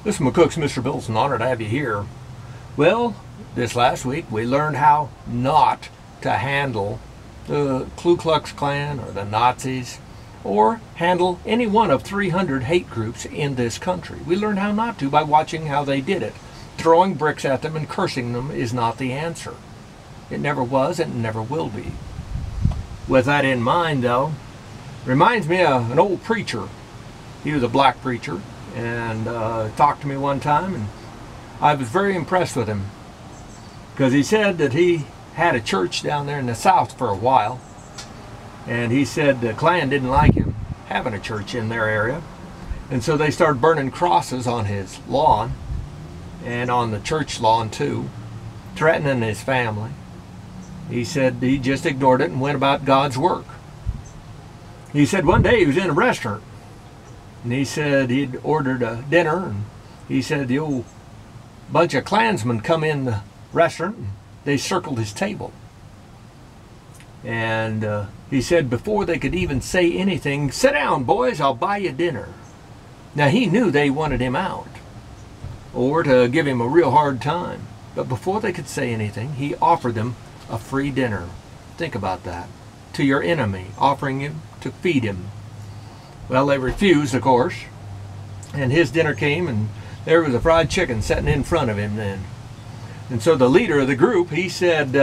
This is McCook's Mr. Bill. It's an honor to have you here. Well, this last week we learned how not to handle the Ku Klux Klan or the Nazis or handle any one of 300 hate groups in this country. We learned how not to by watching how they did it. Throwing bricks at them and cursing them is not the answer. It never was and never will be. With that in mind, though, reminds me of an old preacher. He was a black preacher and talked to me one time, and I was very impressed with him because he said that he had a church down there in the South for a while, and he said the Klan didn't like him having a church in their area, and so they started burning crosses on his lawn and on the church lawn too, threatening his family. He said he just ignored it and went about God's work. He said one day he was in a restaurant, and he said he'd ordered a dinner, and he said the old bunch of Klansmen come in the restaurant, and they circled his table. And he said before they could even say anything, "Sit down, boys, I'll buy you dinner." Now he knew they wanted him out, or to give him a real hard time. But before they could say anything, he offered them a free dinner. Think about that. To your enemy, offering him to feed him. Well, they refused, of course, and his dinner came, and there was a fried chicken sitting in front of him then. And so the leader of the group, he said,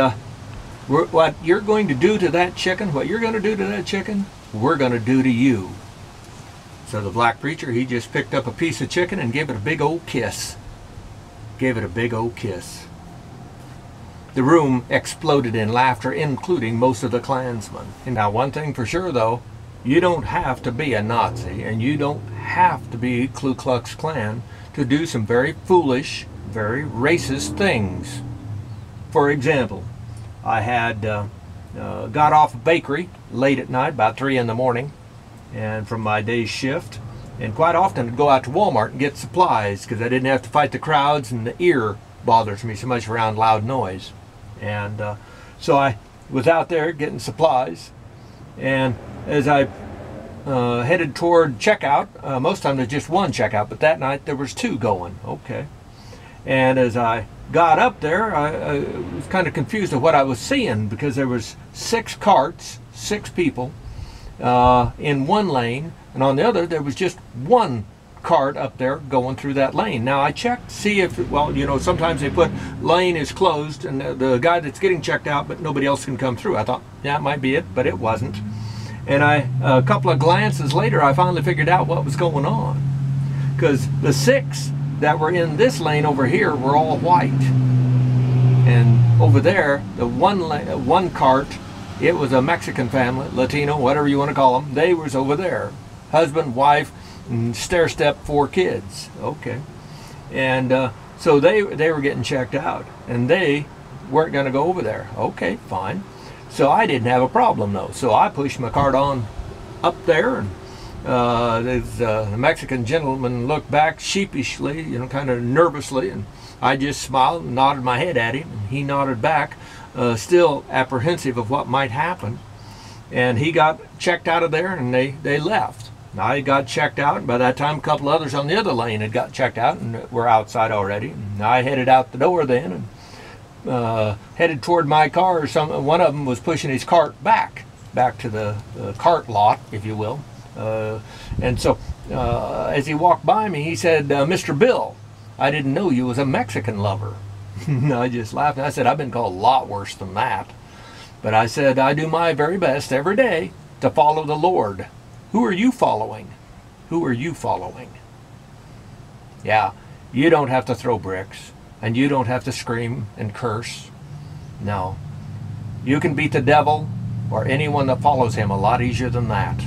what you're going to do to that chicken, what you're going to do to that chicken, we're going to do to you. So the black preacher, he just picked up a piece of chicken and gave it a big old kiss. Gave it a big old kiss. The room exploded in laughter, including most of the Klansmen. And now one thing for sure, though, you don't have to be a Nazi, and you don't have to be Ku Klux Klan to do some very foolish, very racist things. For example, I had got off a bakery late at night, about 3 in the morning, and from my day's shift, and quite often I'd go out to Walmart and get supplies because I didn't have to fight the crowds, and the ear bothers me so much around loud noise. And so I was out there getting supplies, and as I headed toward checkout, most time there's just one checkout, but that night there was 2 going. Okay. And as I got up there, I was kind of confused of what I was seeing because there was 6 carts, 6 people in one lane, and on the other there was just one cart up there going through that lane. Now I checked to see if, well, you know, sometimes they put lane is closed and the guy that's getting checked out, but nobody else can come through. I thought, yeah, it might be it, but it wasn't. And a couple of glances later, I finally figured out what was going on, because the 6 that were in this lane over here were all white, and over there, the one cart, it was a Mexican family, Latino, whatever you want to call them. They was over there, husband, wife, and stair-step 4 kids. Okay. And so they were getting checked out, and they weren't going to go over there. Okay, fine. So I didn't have a problem though. So I pushed my cart on up there, and the Mexican gentleman looked back sheepishly, you know, kind of nervously, and I just smiled and nodded my head at him, and he nodded back, still apprehensive of what might happen. And he got checked out of there, and they left. I got checked out, and by that time a couple others on the other lane had got checked out and were outside already. And I headed out the door then and headed toward my car. One of them was pushing his cart back to the cart lot, if you will. And so as he walked by me, he said, "Mr. Bill, I didn't know you was a Mexican lover." I just laughed. I said, "I've been called a lot worse than that." But I said, "I do my very best every day to follow the Lord." Who are you following? Who are you following? Yeah, you don't have to throw bricks, and you don't have to scream and curse. No. You can beat the devil or anyone that follows him a lot easier than that.